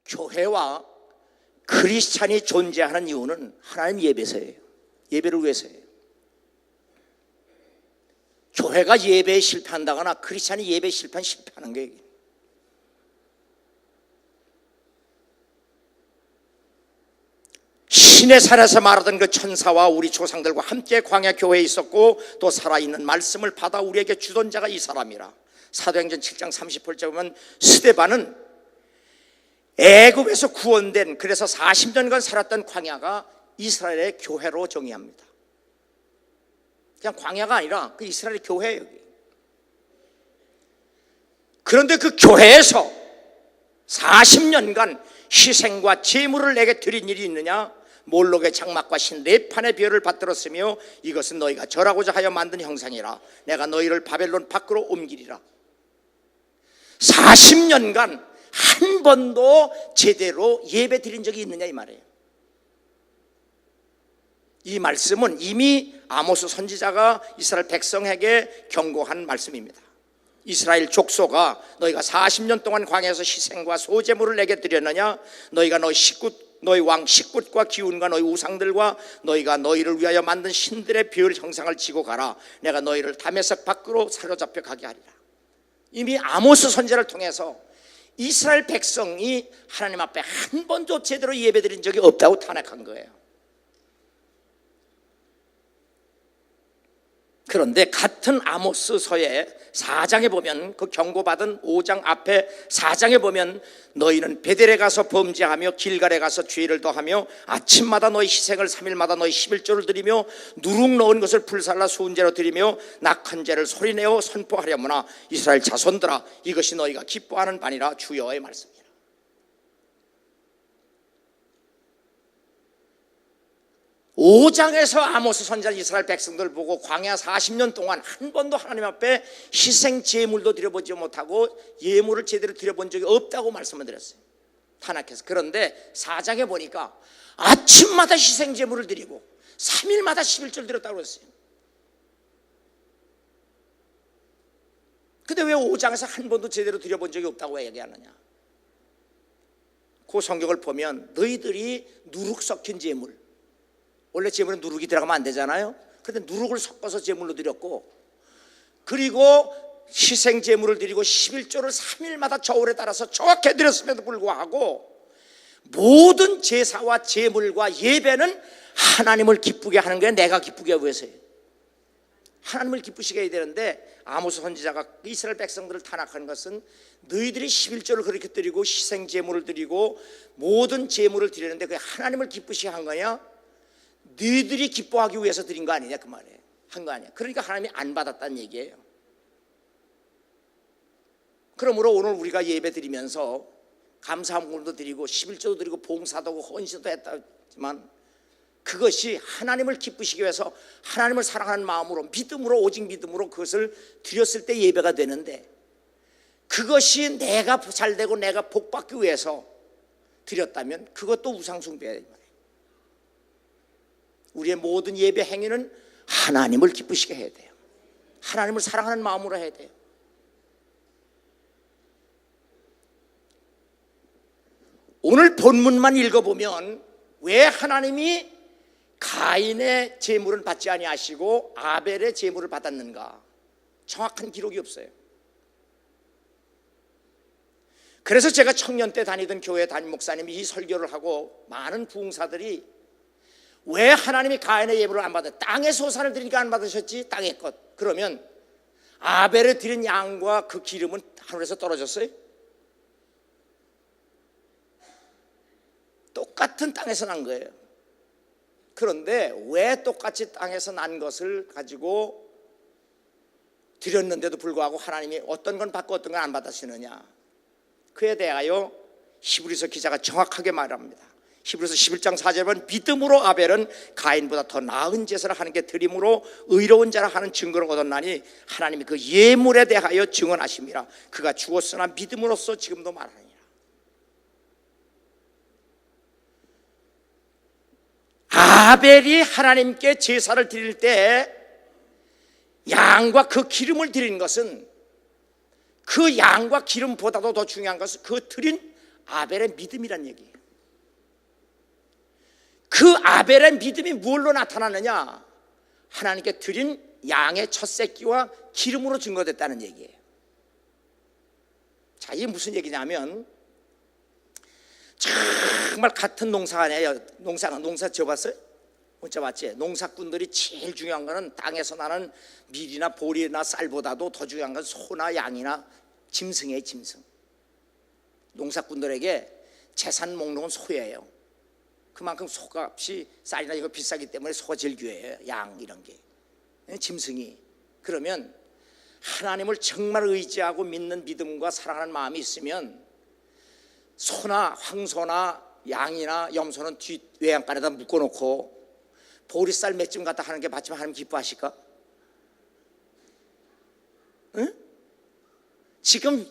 교회와 크리스찬이 존재하는 이유는 하나님 예배서예요. 예배를 위해서예요. 교회가 예배에 실패한다거나 크리스찬이 예배에 실패하는 거예요. 시내산에서 말하던 그 천사와 우리 조상들과 함께 광야 교회에 있었고 또 살아있는 말씀을 받아 우리에게 주던 자가 이 사람이라. 사도행전 7장 38절 보면 스데반은 애굽에서 구원된, 그래서 40년간 살았던 광야가 이스라엘의 교회로 정의합니다. 그냥 광야가 아니라 그 이스라엘의 교회예요. 그런데 그 교회에서 40년간 희생과 제물을 내게 드린 일이 있느냐? 몰록의 장막과 신 네 판의 별을 받들었으며 이것은 너희가 절하고자 하여 만든 형상이라. 내가 너희를 바벨론 밖으로 옮기리라. 40년간 한 번도 제대로 예배 드린 적이 있느냐 이 말이에요. 이 말씀은 이미 아모스 선지자가 이스라엘 백성에게 경고한 말씀입니다. 이스라엘 족속아, 너희가 40년 동안 광야에서 희생과 소제물을 내게 드렸느냐? 너희가 너희 왕 식굿과 기운과 너희 우상들과 너희가 너희를 위하여 만든 신들의 별 형상을 지고 가라. 내가 너희를 다메섹 밖으로 사로잡혀 가게 하리라. 이미 아모스 선지자를 통해서 이스라엘 백성이 하나님 앞에 한 번도 제대로 예배드린 적이 없다고 탄핵한 거예요. 그런데 같은 아모스서의 4장에 보면, 그 경고받은 5장 앞에 4장에 보면 너희는 베델에 가서 범죄하며 길갈에 가서 죄를 더하며 아침마다 너희 희생을 3일마다 너희 11조를 드리며 누룩 넣은 것을 불살라 수은제로 드리며 낙한 죄를 소리내어 선포하려무나 이스라엘 자손들아, 이것이 너희가 기뻐하는 바니라. 주여의 말씀이라. 5장에서 아모스 선지자 이스라엘 백성들 보고 광야 40년 동안 한 번도 하나님 앞에 희생 제물도 드려보지 못하고 예물을 제대로 드려본 적이 없다고 말씀을 드렸어요. 탄핵해서. 그런데 4장에 보니까 아침마다 희생 제물을 드리고 3일마다 11조를 드렸다고 그랬어요. 근데 왜 5장에서 한 번도 제대로 드려본 적이 없다고 얘기하느냐? 그 성경을 보면 너희들이 누룩 섞인 제물, 원래 제물에 누룩이 들어가면 안 되잖아요. 그런데 누룩을 섞어서 제물로 드렸고, 그리고 희생 제물을 드리고 11조를 3일마다 저울에 따라서 정확히 드렸음에도 불구하고 모든 제사와 제물과 예배는 하나님을 기쁘게 하는 게 내가 기쁘게 하기 위해서예요. 하나님을 기쁘시게 해야 되는데 아모스 선지자가 이스라엘 백성들을 탄압하는 것은 너희들이 11조를 그렇게 드리고 희생 제물을 드리고 모든 제물을 드리는데 그게 하나님을 기쁘시게 한 거냐? 너희들이 기뻐하기 위해서 드린 거 아니냐 그 말이에요. 한 거 아니야. 그러니까 하나님이 안 받았다는 얘기예요. 그러므로 오늘 우리가 예배 드리면서 감사함도 드리고 11조도 드리고 봉사도 하고 헌신도 했다지만 그것이 하나님을 기쁘시기 위해서 하나님을 사랑하는 마음으로 믿음으로, 오직 믿음으로 그것을 드렸을 때 예배가 되는데, 그것이 내가 잘되고 내가 복받기 위해서 드렸다면 그것도 우상숭배예요. 우리의 모든 예배 행위는 하나님을 기쁘시게 해야 돼요. 하나님을 사랑하는 마음으로 해야 돼요. 오늘 본문만 읽어보면 왜 하나님이 가인의 제물은 받지 아니하시고 아벨의 제물을 받았는가? 정확한 기록이 없어요. 그래서 제가 청년 때 다니던 교회 담임 목사님이 이 설교를 하고 많은 부흥사들이 왜 하나님이 가인의 예물을 안 받았? 땅의 소산을 드리니까 안 받으셨지, 땅의 것. 그러면 아벨에 드린 양과 그 기름은 하늘에서 떨어졌어요? 똑같은 땅에서 난 거예요. 그런데 왜 똑같이 땅에서 난 것을 가지고 드렸는데도 불구하고 하나님이 어떤 건 받고 어떤 건 안 받으시느냐? 그에 대하여 히브리서 기자가 정확하게 말합니다. 히브리서 11장 4절은 믿음으로 아벨은 가인보다 더 나은 제사를 하는 게 드림으로 의로운 자라 하는 증거를 얻었나니 하나님이 그 예물에 대하여 증언하심이라. 그가 죽었으나 믿음으로써 지금도 말하니라. 아벨이 하나님께 제사를 드릴 때 양과 그 기름을 드리는 것은 그 양과 기름보다도 더 중요한 것은 그 드린 아벨의 믿음이란 얘기예요. 그 아벨의 믿음이 무엇로 나타나느냐? 하나님께 드린 양의 첫 새끼와 기름으로 증거됐다는 얘기예요. 자, 이게 무슨 얘기냐면 정말 같은 농사 아니에요. 농사 지어봤어요? 못 지어봤지? 농사꾼들이 제일 중요한 거는 땅에서 나는 밀이나 보리나 쌀보다도 더 중요한 건 소나 양이나 짐승이에요. 짐승. 농사꾼들에게 재산 목록은 소예요. 그만큼 소값이 쌀이나 이거 비싸기 때문에 소가 제일 귀해요. 양 이런 게. 짐승이. 그러면 하나님을 정말 의지하고 믿는 믿음과 사랑하는 마음이 있으면 소나 황소나 양이나 염소는 뒷 외양간에다 묶어놓고 보리쌀 몇 점 갖다 하는 게 맞지만 하나님 기뻐하실까? 응? 지금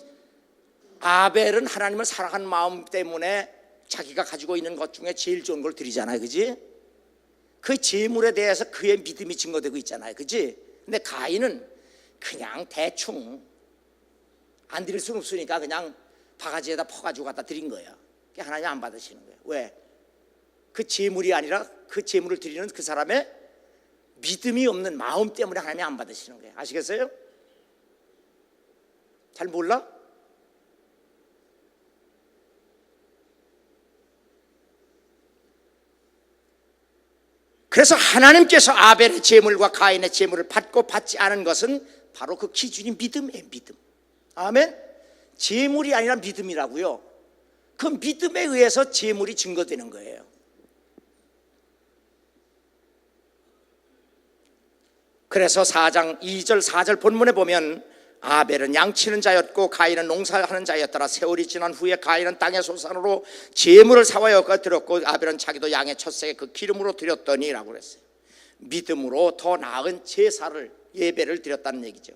아벨은 하나님을 사랑하는 마음 때문에 자기가 가지고 있는 것 중에 제일 좋은 걸 드리잖아요. 그지? 그 제물에 대해서 그의 믿음이 증거되고 있잖아요. 그지? 근데 가인은 그냥 대충 안 드릴 수는 없으니까 그냥 바가지에다 퍼가지고 갖다 드린 거예요. 하나님 안 받으시는 거예요. 왜? 그 제물이 아니라 그 제물을 드리는 그 사람의 믿음이 없는 마음 때문에 하나님이 안 받으시는 거예요. 아시겠어요? 잘 몰라? 그래서 하나님께서 아벨의 제물과 가인의 제물을 받고 받지 않은 것은 바로 그 기준이 믿음이에요. 믿음. 아멘. 제물이 아니라 믿음이라고요. 그 믿음에 의해서 제물이 증거되는 거예요. 그래서 4장 2절 4절 본문에 보면 아벨은 양치는 자였고 가인은 농사하는 자였더라. 세월이 지난 후에 가인은 땅의 소산으로 제물을 사와 드렸고 아벨은 자기도 양의 첫새에 그 기름으로 드렸더니 라고 그랬어요. 믿음으로 더 나은 제사를 예배를 드렸다는 얘기죠.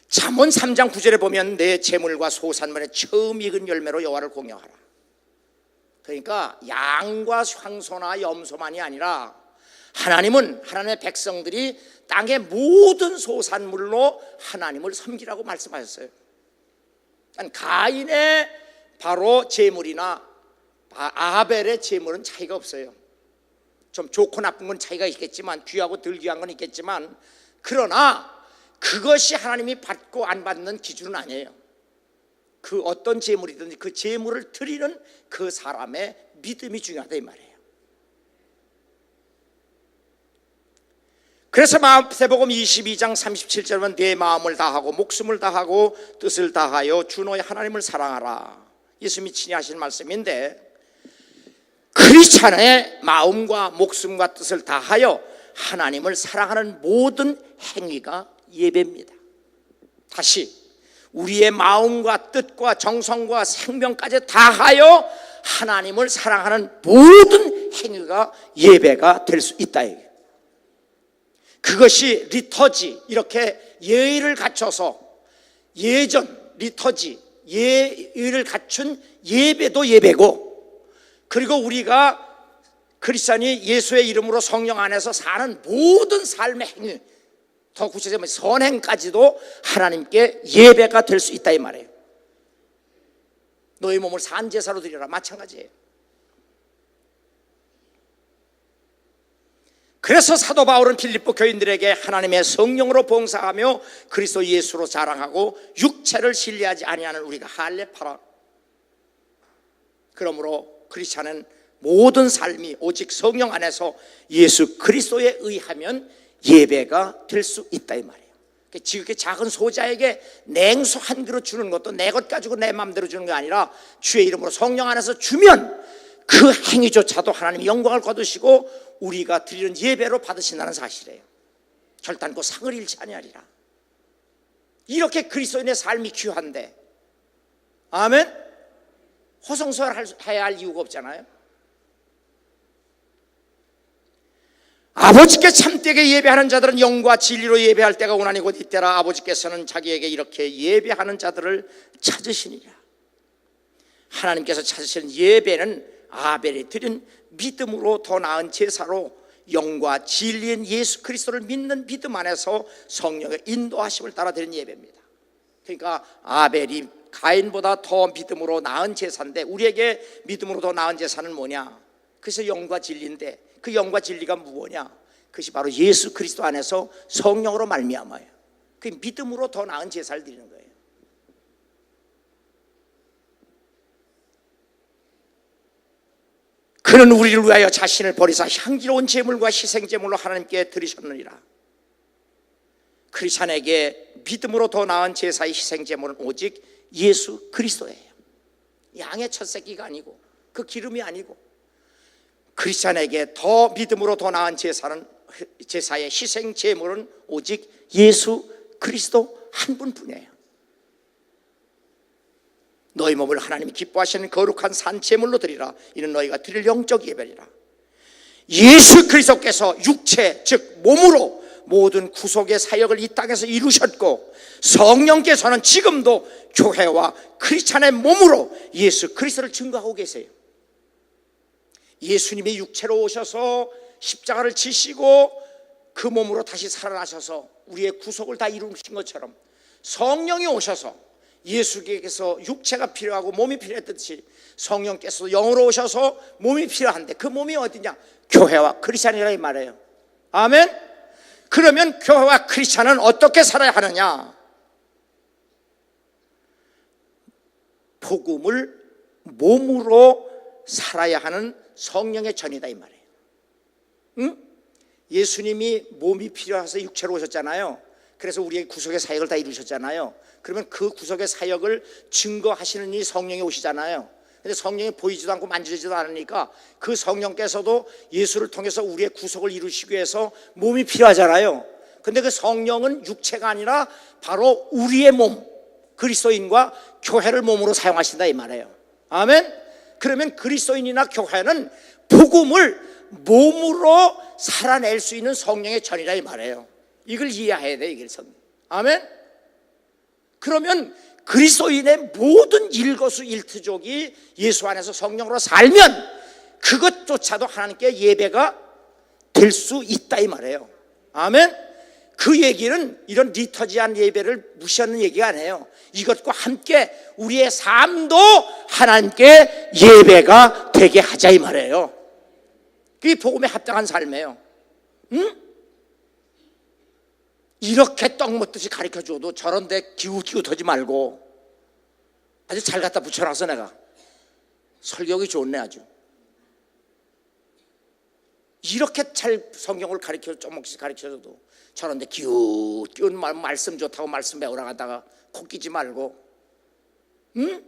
잠언 3장 9절에 보면 내 제물과 소산물의 처음 익은 열매로 여호와를 공경하라. 그러니까 양과 황소나 염소만이 아니라 하나님은 하나님의 백성들이 땅의 모든 소산물로 하나님을 섬기라고 말씀하셨어요. 그러니까 가인의 바로 제물이나 아벨의 제물은 차이가 없어요. 좀 좋고 나쁜 건 차이가 있겠지만 귀하고 덜 귀한 건 있겠지만 그러나 그것이 하나님이 받고 안 받는 기준은 아니에요. 그 어떤 제물이든지 그 제물을 드리는 그 사람의 믿음이 중요하다 이 말이에요. 그래서 마태복음 22장 37절에 보면 내 마음을 다하고 목숨을 다하고 뜻을 다하여 주 너의 하나님을 사랑하라. 예수님이 친히 하신 말씀인데 크리스찬의 마음과 목숨과 뜻을 다하여 하나님을 사랑하는 모든 행위가 예배입니다. 다시 우리의 마음과 뜻과 정성과 생명까지 다하여 하나님을 사랑하는 모든 행위가 예배가 될 수 있다. 그것이 리터지, 이렇게 예의를 갖춰서 예전 리터지, 예의를 갖춘 예배도 예배고, 그리고 우리가 크리스찬이 예수의 이름으로 성령 안에서 사는 모든 삶의 행위, 더 구체적으로 선행까지도 하나님께 예배가 될 수 있다 이 말이에요. 너희 몸을 산제사로 드리라 마찬가지예요. 그래서 사도 바울은 필립보 교인들에게 하나님의 성령으로 봉사하며 그리스도 예수로 자랑하고 육체를 신뢰하지 아니하는 우리가 할례파라. 그러므로 크리스찬은 모든 삶이 오직 성령 안에서 예수 그리스도에 의하면 예배가 될 수 있다 이 말이에요. 지극히 작은 소자에게 냉수 한 그릇 주는 것도 내 것 가지고 내 마음대로 주는 게 아니라 주의 이름으로 성령 안에서 주면 그 행위조차도 하나님이 영광을 거두시고 우리가 드리는 예배로 받으신다는 사실이에요. 결단코 상을 잃지 아니하리라. 이렇게 그리스도인의 삶이 귀한데, 아멘. 허송세월해야 할 이유가 없잖아요. 아버지께 참되게 예배하는 자들은 영과 진리로 예배할 때가 오나니 곧 이때라. 아버지께서는 자기에게 이렇게 예배하는 자들을 찾으시니라. 하나님께서 찾으시는 예배는 아벨이 드린 믿음으로 더 나은 제사로 영과 진리인 예수 그리스도를 믿는 믿음 안에서 성령의 인도하심을 따라 드린 예배입니다. 그러니까 아벨이 가인보다 더 믿음으로 나은 제사인데, 우리에게 믿음으로 더 나은 제사는 뭐냐? 그래서 영과 진리인데, 그 영과 진리가 무엇이냐? 그것이 바로 예수 그리스도 안에서 성령으로 말미암아요. 그 믿음으로 더 나은 제사를 드리는 거예요. 그는 우리를 위하여 자신을 버리사 향기로운 제물과 희생제물로 하나님께 드리셨느니라. 크리스찬에게 믿음으로 더 나은 제사의 희생제물은 오직 예수 그리스도예요. 양의 첫 새끼가 아니고 그 기름이 아니고, 크리스찬에게 더 믿음으로 더 나은 제사의 희생제물은 오직 예수 그리스도 한 분뿐이에요. 너희 몸을 하나님이 기뻐하시는 거룩한 산제물로 드리라. 이는 너희가 드릴 영적 예배리라. 예수 그리스도께서 육체 즉 몸으로 모든 구속의 사역을 이 땅에서 이루셨고, 성령께서는 지금도 교회와 크리스찬의 몸으로 예수 그리스도를 증거하고 계세요. 예수님이 육체로 오셔서 십자가를 지시고 그 몸으로 다시 살아나셔서 우리의 구속을 다 이루신 것처럼, 성령이 오셔서 예수께서 육체가 필요하고 몸이 필요했듯이 성령께서 영으로 오셔서 몸이 필요한데, 그 몸이 어디냐? 교회와 크리스찬이라 이 말이에요. 아멘. 그러면 교회와 크리스찬은 어떻게 살아야 하느냐? 복음을 몸으로 살아야 하는 성령의 전이다 이 말이에요. 응? 예수님이 몸이 필요해서 육체로 오셨잖아요. 그래서 우리의 구속의 사역을 다 이루셨잖아요. 그러면 그 구속의 사역을 증거하시는 이 성령이 오시잖아요. 근데 성령이 보이지도 않고 만지지도 않으니까 그 성령께서도 예수를 통해서 우리의 구속을 이루시기 위해서 몸이 필요하잖아요. 근데 그 성령은 육체가 아니라 바로 우리의 몸, 그리스도인과 교회를 몸으로 사용하신다 이 말이에요. 아멘. 그러면 그리스도인이나 교회는 복음을 몸으로 살아낼 수 있는 성령의 전이라 이 말이에요. 이걸 이해해야 돼, 이걸 성령. 아멘. 그러면 그리스도인의 모든 일거수일투족이 예수 안에서 성령으로 살면 그것조차도 하나님께 예배가 될 수 있다 이 말이에요. 아멘. 그 얘기는 이런 리터지한 예배를 무시하는 얘기가 아니에요. 이것과 함께 우리의 삶도 하나님께 예배가 되게 하자 이 말이에요. 그게 복음에 합당한 삶이에요. 응? 이렇게 떡 먹듯이 가르쳐줘도 저런데 기웃기웃하지 말고 아주 잘 갖다 붙여놨어. 내가 설교하기 좋네. 아주 이렇게 잘 성경을 조금씩 가르쳐줘도 저런데 기웃기웃 말씀 좋다고 말씀 배우러 가다가 코 끼지 말고, 응?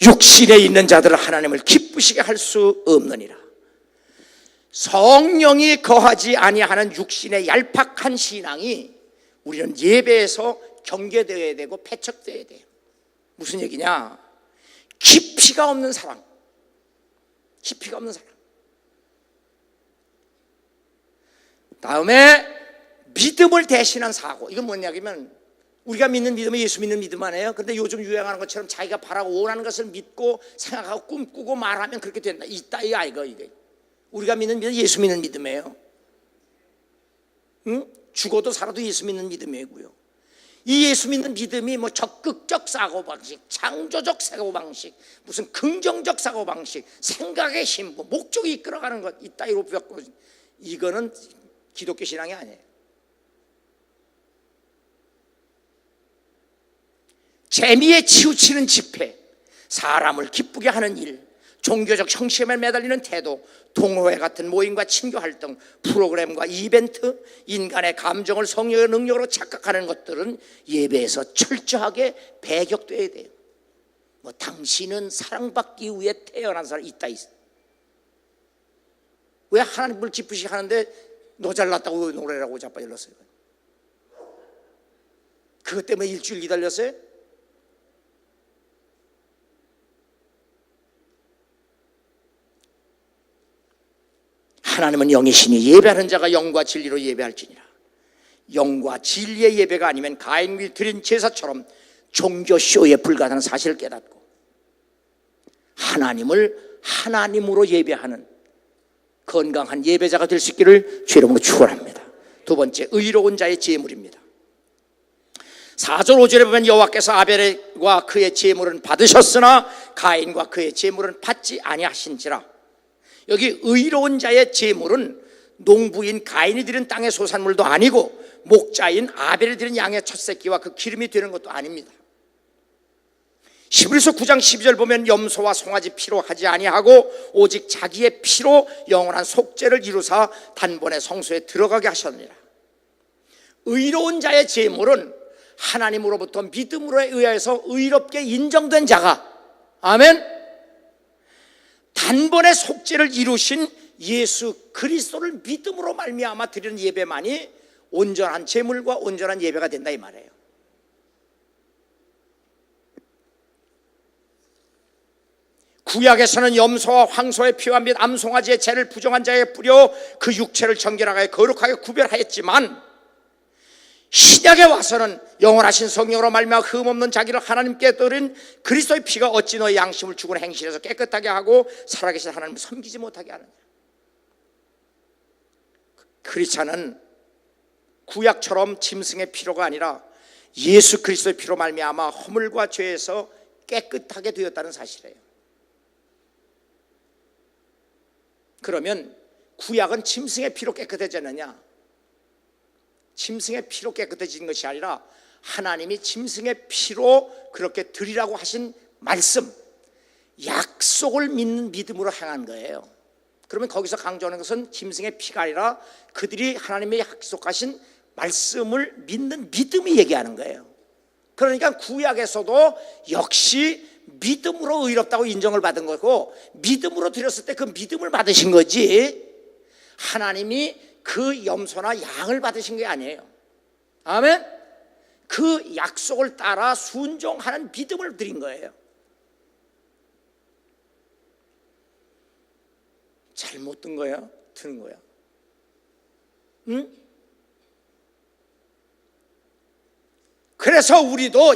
육신에 있는 자들은 하나님을 기쁘시게 할 수 없느니라. 성령이 거하지 아니하는 육신의 얄팍한 신앙이 우리는 예배에서 경계되어야 되고 배척되어야 돼요. 무슨 얘기냐? 깊이가 없는 사랑, 깊이가 없는 사랑. 다음에 믿음을 대신한 사고. 이건 뭐냐면 우리가 믿는 믿음은 예수 믿는 믿음 아니에요. 그런데 요즘 유행하는 것처럼 자기가 바라고 원하는 것을 믿고 생각하고 꿈꾸고 말하면 그렇게 된다. 이따위 아이가 이게. 우리가 믿는 믿음 예수 믿는 믿음이에요. 응? 죽어도 살아도 예수 믿는 믿음이고요. 이 예수 믿는 믿음이 뭐 적극적 사고방식, 창조적 사고방식, 무슨 긍정적 사고방식, 생각의 힘, 뭐 목적이 이끌어가는 것 이따위로 배웠고, 이거는 기독교 신앙이 아니에요. 재미에 치우치는 집회, 사람을 기쁘게 하는 일, 종교적 형식에 매달리는 태도, 동호회 같은 모임과 친교활동, 프로그램과 이벤트, 인간의 감정을 성령의 능력으로 착각하는 것들은 예배에서 철저하게 배격돼야 돼요. 뭐 당신은 사랑받기 위해 태어난 사람 있다 있어. 왜 하나님을 기쁘시게 하는데 너 잘났다고 노래라고 자빠질렀어요? 그것 때문에 일주일 기다렸어요? 하나님은 영이시니 예배하는 자가 영과 진리로 예배할지니라. 영과 진리의 예배가 아니면 가인이 드린 제사처럼 종교쇼에 불과하다는 사실을 깨닫고 하나님을 하나님으로 예배하는 건강한 예배자가 될 수 있기를 주 이름으로 축원합니다. 두 번째, 의로운 자의 제물입니다. 4절 5절에 보면 여호와께서 아벨과 그의 제물은 받으셨으나 가인과 그의 제물은 받지 아니하신지라. 여기 의로운 자의 제물은 농부인 가인이 드린 땅의 소산물도 아니고 목자인 아벨이 드린 양의 첫 새끼와 그 기름이 되는 것도 아닙니다. 히브리서 9장 12절 보면 염소와 송아지 피로 하지 아니하고 오직 자기의 피로 영원한 속죄를 이루사 단번에 성소에 들어가게 하셨느니라. 의로운 자의 제물은 하나님으로부터 믿음으로 의하여서 의롭게 인정된 자가, 아멘, 단번에 속죄를 이루신 예수 그리스도를 믿음으로 말미암아 드리는 예배만이 온전한 제물과 온전한 예배가 된다 이 말이에요. 구약에서는 염소와 황소의 피와 및 암송아지의 죄를 부정한 자에게 뿌려 그 육체를 정결하게 거룩하게 구별하였지만, 신약에 와서는 영원하신 성령으로 말미암아 흠없는 자기를 하나님께 드린 그리스도의 피가 어찌 너의 양심을 죽은 행실에서 깨끗하게 하고 살아계신 하나님을 섬기지 못하게 하느냐. 크리스찬은 구약처럼 짐승의 피로가 아니라 예수 그리스도의 피로 말미암아 허물과 죄에서 깨끗하게 되었다는 사실이에요. 그러면 구약은 짐승의 피로 깨끗해졌느냐? 짐승의 피로 깨끗해진 것이 아니라 하나님이 짐승의 피로 그렇게 드리라고 하신 말씀, 약속을 믿는 믿음으로 행한 거예요. 그러면 거기서 강조하는 것은 짐승의 피가 아니라 그들이 하나님의 약속하신 말씀을 믿는 믿음이 얘기하는 거예요. 그러니까 구약에서도 역시 믿음으로 의롭다고 인정을 받은 거고, 믿음으로 드렸을 때 그 믿음을 받으신 거지 하나님이 그 염소나 양을 받으신 게 아니에요. 아멘. 그 약속을 따라 순종하는 믿음을 드린 거예요. 잘못 든 거야? 드는 거야? 응? 그래서 우리도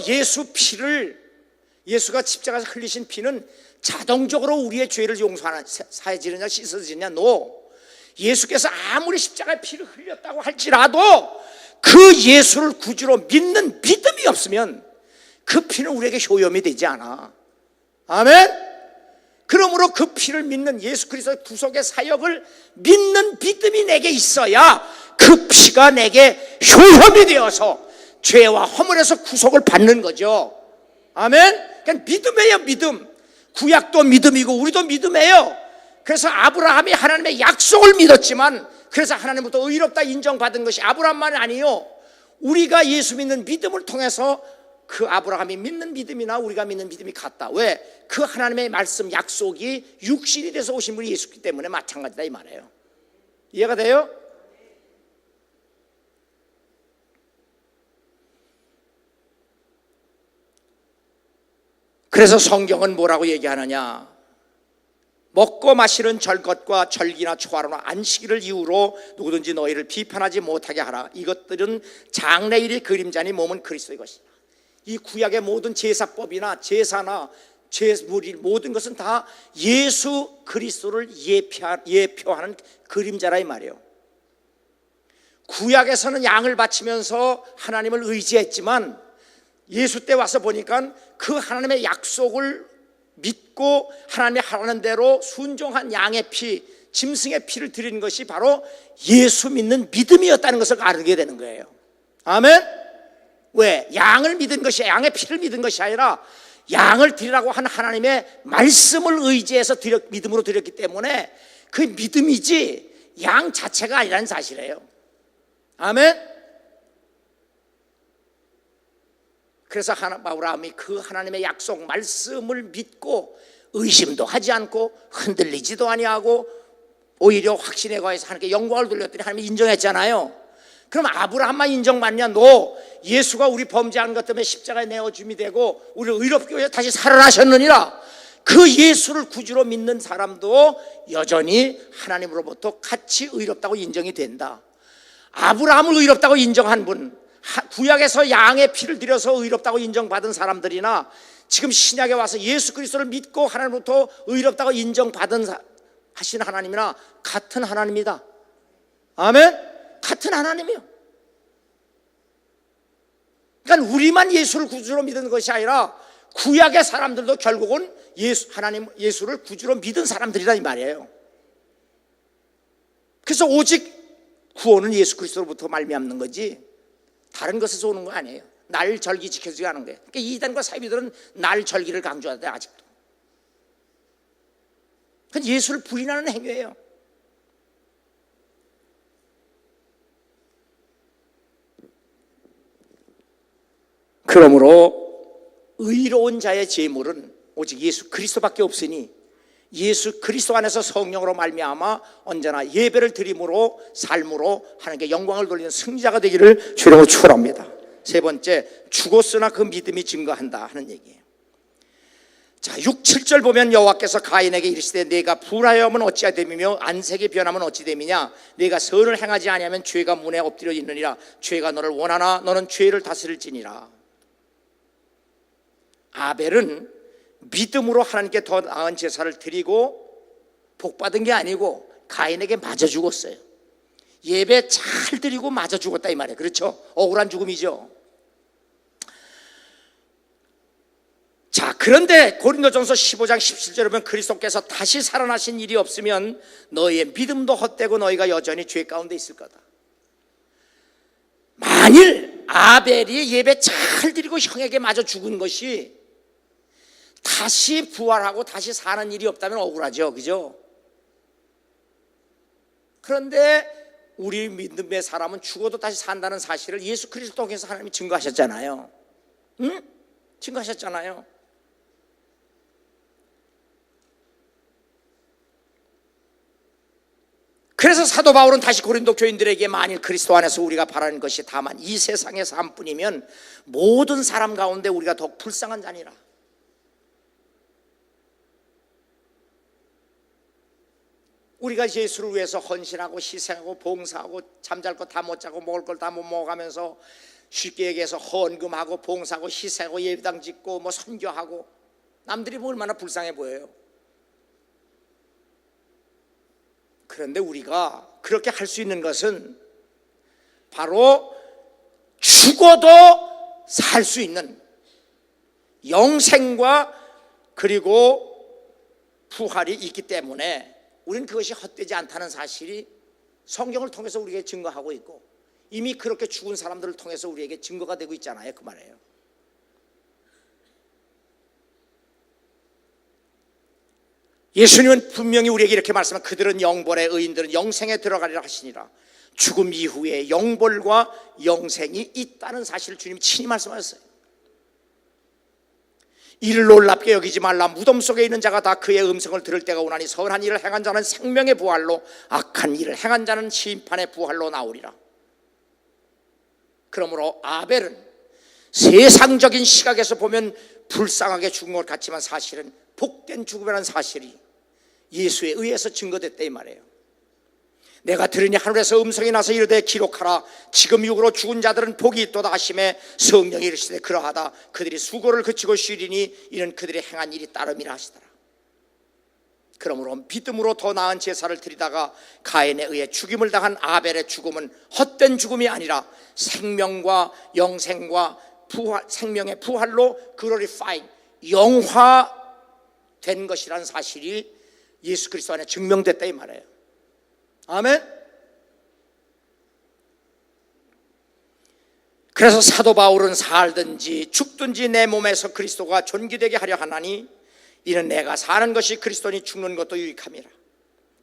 예수가 십자가에서 흘리신 피는 자동적으로 우리의 죄를 용서하는, 사해지느냐 씻어지느냐? 노. 예수께서 아무리 십자가의 피를 흘렸다고 할지라도 그 예수를 구주로 믿는 믿음이 없으면 그 피는 우리에게 효염이 되지 않아. 아멘. 그러므로 그 피를 믿는 예수 그리스도의 구속의 사역을 믿는 믿음이 내게 있어야 그 피가 내게 효험이 되어서 죄와 허물에서 구속을 받는 거죠. 아멘. 그러니까 믿음이에요. 믿음. 구약도 믿음이고 우리도 믿음이에요. 그래서 아브라함이 하나님의 약속을 믿었지만, 그래서 하나님부터 의롭다 인정받은 것이 아브라함만이 아니요, 우리가 예수 믿는 믿음을 통해서 그 아브라함이 믿는 믿음이나 우리가 믿는 믿음이 같다. 왜? 그 하나님의 말씀 약속이 육신이 돼서 오신 분이 예수이기 때문에 마찬가지다 이 말이에요. 이해가 돼요? 그래서 성경은 뭐라고 얘기하느냐? 먹고 마시는 절것과 절기나 초하루나 안식일을 이유로 누구든지 너희를 비판하지 못하게 하라. 이것들은 장래일의 그림자니 몸은 그리스도의 것이다. 이 구약의 모든 제사법이나 제사나 제물이 모든 것은 다 예수 그리스도를 예표하는 그림자라 이 말이에요. 구약에서는 양을 바치면서 하나님을 의지했지만 예수 때 와서 보니까 그 하나님의 약속을 믿고 하나님이 하라는 대로 순종한 양의 피, 짐승의 피를 드리는 것이 바로 예수 믿는 믿음이었다는 것을 알게 되는 거예요. 아멘. 왜? 양을 믿은 것이, 양의 피를 믿은 것이 아니라 양을 드리라고 한 하나님의 말씀을 의지해서 믿음으로 드렸기 때문에 그 믿음이지 양 자체가 아니라는 사실이에요. 아멘. 그래서 아브라함이 그 하나님의 약속 말씀을 믿고 의심도 하지 않고 흔들리지도 아니하고 오히려 확신에 관해서 하나님께 영광을 돌렸더니 하나님이 인정했잖아요. 그럼 아브라함만 인정받냐? 너 예수가 우리 범죄한 것 때문에 십자가에 내어줌이 되고 우리를 의롭게 위해 다시 살아나셨느니라. 그 예수를 구주로 믿는 사람도 여전히 하나님으로부터 같이 의롭다고 인정이 된다. 아브라함을 의롭다고 인정한 분, 구약에서 양의 피를 들여서 의롭다고 인정받은 사람들이나 지금 신약에 와서 예수 그리스도를 믿고 하나님으로부터 의롭다고 인정받은 하신 하나님이나 같은 하나님이다. 아멘. 같은 하나님이요. 그러니까 우리만 예수를 구주로 믿은 것이 아니라 구약의 사람들도 결국은 예수를 구주로 믿은 사람들이다 이 말이에요. 그래서 오직 구원은 예수 그리스도로부터 말미암는 거지 다른 것에서 오는 거 아니에요. 날 절기 지켜주지 않은 거예요. 그러니까 이단과 사이비들은 날 절기를 강조하대 아직도. 그건 예수를 부인하는 행위예요. 그러므로 의로운 자의 제물은 오직 예수 그리스도밖에 없으니 예수 그리스도 안에서 성령으로 말미암아 언제나 예배를 드림으로 삶으로 하나님께 영광을 돌리는 승리자가 되기를 주로 축원합니다. 세 번째, 죽었으나 그 믿음이 증거한다 하는 얘기예요. 자, 6, 7절 보면 여호와께서 가인에게 이르시되 네가 불하여하면 어찌하 됨이며 안색이 변하면 어찌 됨이냐 네가 선을 행하지 아니하면 죄가 문에 엎드려 있느니라 죄가 너를 원하나 너는 죄를 다스릴지니라. 아벨은 믿음으로 하나님께 더 나은 제사를 드리고 복받은 게 아니고 가인에게 맞아 죽었어요. 예배 잘 드리고 맞아 죽었다 이 말이에요. 그렇죠? 억울한 죽음이죠. 자, 그런데 고린도전서 15장 17절에 보면 그리스도께서 다시 살아나신 일이 없으면 너희의 믿음도 헛되고 너희가 여전히 죄 가운데 있을 거다. 만일 아벨이 예배 잘 드리고 형에게 맞아 죽은 것이 다시 부활하고 다시 사는 일이 없다면 억울하죠. 그죠? 그런데 우리 믿음의 사람은 죽어도 다시 산다는 사실을 예수 그리스도 통해서 하나님이 증거하셨잖아요. 응? 증거하셨잖아요. 그래서 사도 바울은 다시 고린도 교인들에게 만일 그리스도 안에서 우리가 바라는 것이 다만 이 세상의 삶뿐이면 모든 사람 가운데 우리가 더욱 불쌍한 자니라. 우리가 예수를 위해서 헌신하고 희생하고 봉사하고 잠잘 거 다 못 자고 먹을 걸 다 못 먹어가면서 쉽게 얘기해서 헌금하고 봉사하고 희생하고 예배당 짓고 뭐 선교하고 남들이 보면 얼마나 불쌍해 보여요. 그런데 우리가 그렇게 할 수 있는 것은 바로 죽어도 살 수 있는 영생과 그리고 부활이 있기 때문에 우리는 그것이 헛되지 않다는 사실이 성경을 통해서 우리에게 증거하고 있고 이미 그렇게 죽은 사람들을 통해서 우리에게 증거가 되고 있잖아요. 그 말이에요. 예수님은 분명히 우리에게 이렇게 말씀하시면 그들은 영벌에 의인들은 영생에 들어가리라 하시니라. 죽음 이후에 영벌과 영생이 있다는 사실을 주님이 친히 말씀하셨어요. 이를 놀랍게 여기지 말라. 무덤 속에 있는 자가 다 그의 음성을 들을 때가 오나니 선한 일을 행한 자는 생명의 부활로 악한 일을 행한 자는 심판의 부활로 나오리라. 그러므로 아벨은 세상적인 시각에서 보면 불쌍하게 죽은 것 같지만 사실은 복된 죽음이라는 사실이 예수에 의해서 증거됐다 이 말이에요. 내가 들으니 하늘에서 음성이 나서 이르되 기록하라. 지금 육으로 죽은 자들은 복이 있도다 하심에 성령이 이르시되 그러하다. 그들이 수고를 그치고 쉬리니 이는 그들이 행한 일이 따름이라 하시더라. 그러므로 믿음으로 더 나은 제사를 드리다가 가인에 의해 죽임을 당한 아벨의 죽음은 헛된 죽음이 아니라 생명과 영생과 부활, 생명의 부활로 글로리파잉 영화된 것이라는 사실이 예수 그리스도 안에 증명됐다 이 말이에요. 아멘. 그래서 사도 바울은 살든지 죽든지 내 몸에서 그리스도가 존귀되게 하려 하나니 이는 내가 사는 것이 그리스도니 죽는 것도 유익함이라.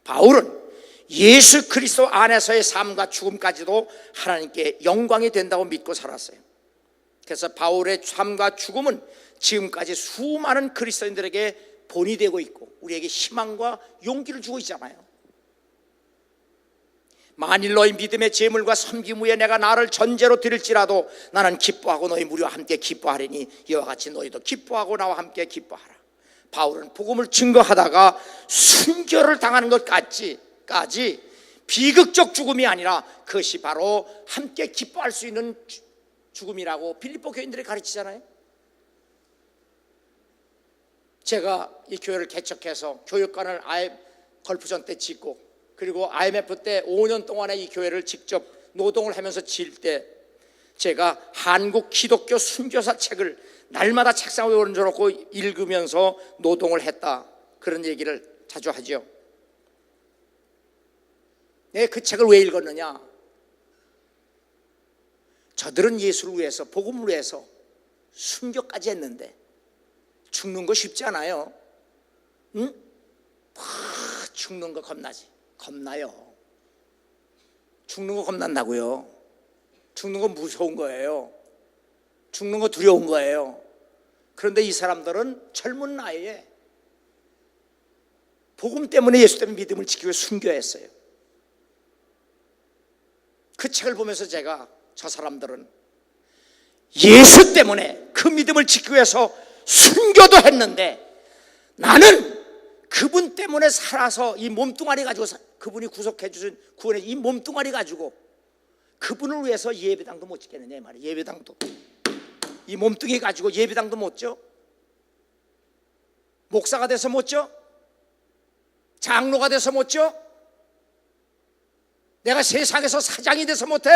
바울은 예수 그리스도 안에서의 삶과 죽음까지도 하나님께 영광이 된다고 믿고 살았어요. 그래서 바울의 삶과 죽음은 지금까지 수많은 그리스도인들에게 본이 되고 있고 우리에게 희망과 용기를 주고 있잖아요. 만일 너희 믿음의 제물과 섬김 후에 내가 나를 전제로 드릴지라도 나는 기뻐하고 너희 무리와 함께 기뻐하리니 이와 같이 너희도 기뻐하고 나와 함께 기뻐하라. 바울은 복음을 증거하다가 순교를 당하는 것까지 비극적 죽음이 아니라 그것이 바로 함께 기뻐할 수 있는 죽음이라고 빌립보 교인들이 가르치잖아요. 제가 이 교회를 개척해서 교육관을 아예 걸프전 때 짓고, 그리고 IMF 때 5년 동안에 이 교회를 직접 노동을 하면서 지을 때 제가 한국 기독교 순교사 책을 날마다 책상 위에 올려놓고 읽으면서 노동을 했다, 그런 얘기를 자주 하죠. 내가 그 책을 왜 읽었느냐? 저들은 예수를 위해서, 복음을 위해서 순교까지 했는데 죽는 거 쉽지 않아요. 응? 죽는 거 겁나지? 겁나요. 죽는 거 겁난다고요. 죽는 거 무서운 거예요. 죽는 거 두려운 거예요. 그런데 이 사람들은 젊은 나이에 복음 때문에, 예수 때문에 믿음을 지키기 위해 순교했어요. 그 책을 보면서 제가, 저 사람들은 예수 때문에 그 믿음을 지키기 위해서 순교도 했는데 나는 그분 때문에 살아서 이 몸뚱아리 가지고, 그분이 구속해 주신 구원의 이 몸뚱아리 가지고 그분을 위해서 예배당도 못 짓겠느냐 이 말이에요. 예배당도, 이 몸뚱이 가지고 예배당도 못 져? 목사가 돼서 못 져? 장로가 돼서 못 져? 내가 세상에서 사장이 돼서 못해?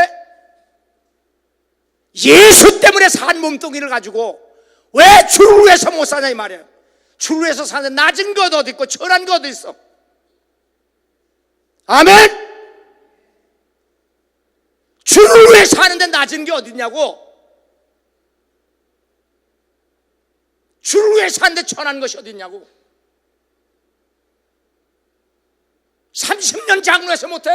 예수 때문에 산 몸뚱이를 가지고 왜 주를 위해서 못 사냐 이 말이에요. 주를 위해서 사는 낮은 것 어디 있고 천한 것 어디 있어? 아멘. 주를 위해 사는데 낮은 게 어디 있냐고. 주를 위해 사는데 천한 것이 어디 있냐고. 30년 장로해서 못해?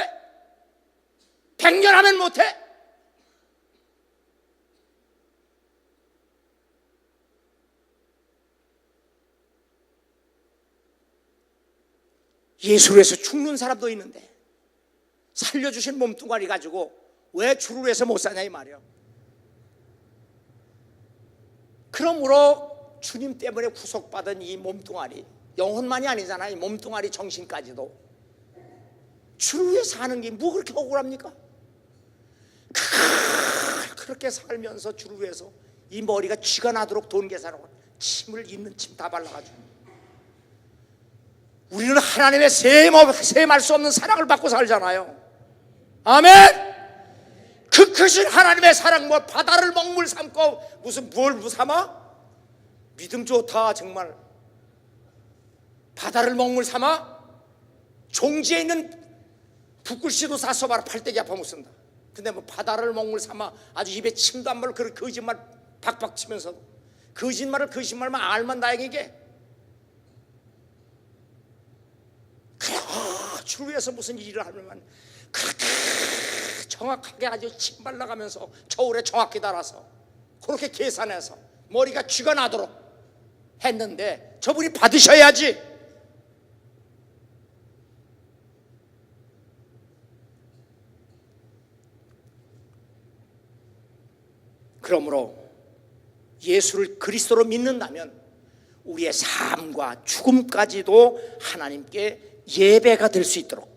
100년 하면 못해? 예수를 위해서 죽는 사람도 있는데 살려주신 몸뚱아리 가지고 왜 주를 위해서 못 사냐 이 말이야. 그러므로 주님 때문에 구속받은 이 몸뚱아리, 영혼만이 아니잖아요. 이 몸뚱아리 정신까지도 주를 위해 사는 게 뭐 그렇게 억울합니까? 그렇게 살면서 주를 위해서 이 머리가 쥐가 나도록 돈 계산하고 침을 있는 침 다 발라가지고 우리는 하나님의 셈할 수 없는 사랑을 받고 살잖아요. 아멘. 그 크신 하나님의 사랑, 뭐 바다를 먹물 삼고 무슨 뭘 삼아? 믿음 좋다 정말. 바다를 먹물 삼아? 종지에 있는 붓글씨도 다 써봐라. 팔대기 아파 못 쓴다. 근데 뭐 바다를 먹물 삼아 아주 입에 침도 안 말고 그런 거짓말 박박 치면서 거짓말만 알면 다행이게. 그래, 주를 위해서 무슨 일을 하면 그렇게 정확하게 아주 침 발라가면서 저울에 정확히 달아서 그렇게 계산해서 머리가 쥐가 나도록 했는데 저분이 받으셔야지. 그러므로 예수를 그리스도로 믿는다면 우리의 삶과 죽음까지도 하나님께 예배가 될 수 있도록,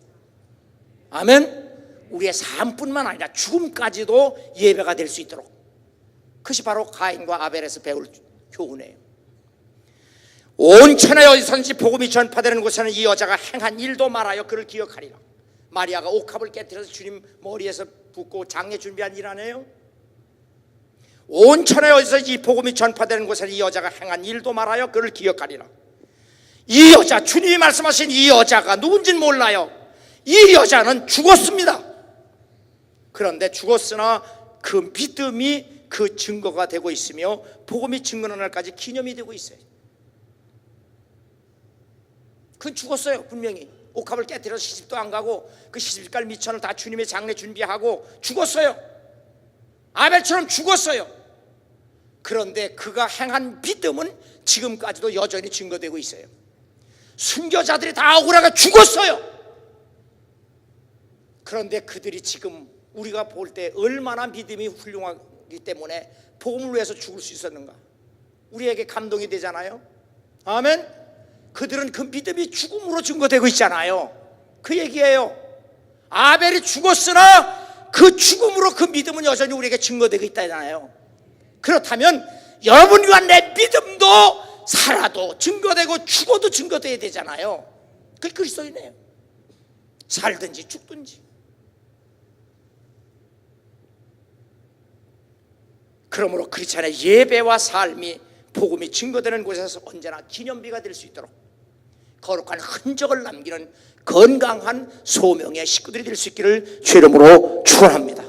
아멘. 우리의 삶뿐만 아니라 죽음까지도 예배가 될 수 있도록, 그것이 바로 가인과 아벨에서 배울 교훈이에요. 온 천하에 어디서든지 복음이 전파되는 곳에는 이 여자가 행한 일도 말하여 그를 기억하리라. 마리아가 옥합을 깨뜨려서 주님 머리에서 붓고 장례 준비한 일 아니에요? 온 천하에 어디서 이 복음이 전파되는 곳에는 이 여자가 행한 일도 말하여 그를 기억하리라. 이 여자, 주님이 말씀하신 이 여자가 누군지는 몰라요. 이 여자는 죽었습니다. 그런데 죽었으나 그 믿음이 그 증거가 되고 있으며 복음이 증거하는 날까지 기념이 되고 있어요. 그건 죽었어요. 분명히 옥합을 깨뜨려서 시집도 안 가고 그 시집갈 미천을 다 주님의 장례 준비하고 죽었어요. 아벨처럼 죽었어요. 그런데 그가 행한 믿음은 지금까지도 여전히 증거되고 있어요. 순교자들이 다 억울하게 죽었어요. 그런데 그들이 지금 우리가 볼 때 얼마나 믿음이 훌륭하기 때문에 복음을 위해서 죽을 수 있었는가, 우리에게 감동이 되잖아요. 아멘. 그들은 그 믿음이 죽음으로 증거되고 있잖아요. 그 얘기예요. 아벨이 죽었으나 그 죽음으로 그 믿음은 여전히 우리에게 증거되고 있다잖아요. 그렇다면 여러분과 내 믿음도 살아도 증거되고 죽어도 증거되어야 되잖아요. 그게 그리스도이네요. 살든지 죽든지. 그러므로 크리스찬의 예배와 삶이 복음이 증거되는 곳에서 언제나 기념비가 될 수 있도록 거룩한 흔적을 남기는 건강한 소명의 식구들이 될 수 있기를 주의 이름으로 축원합니다.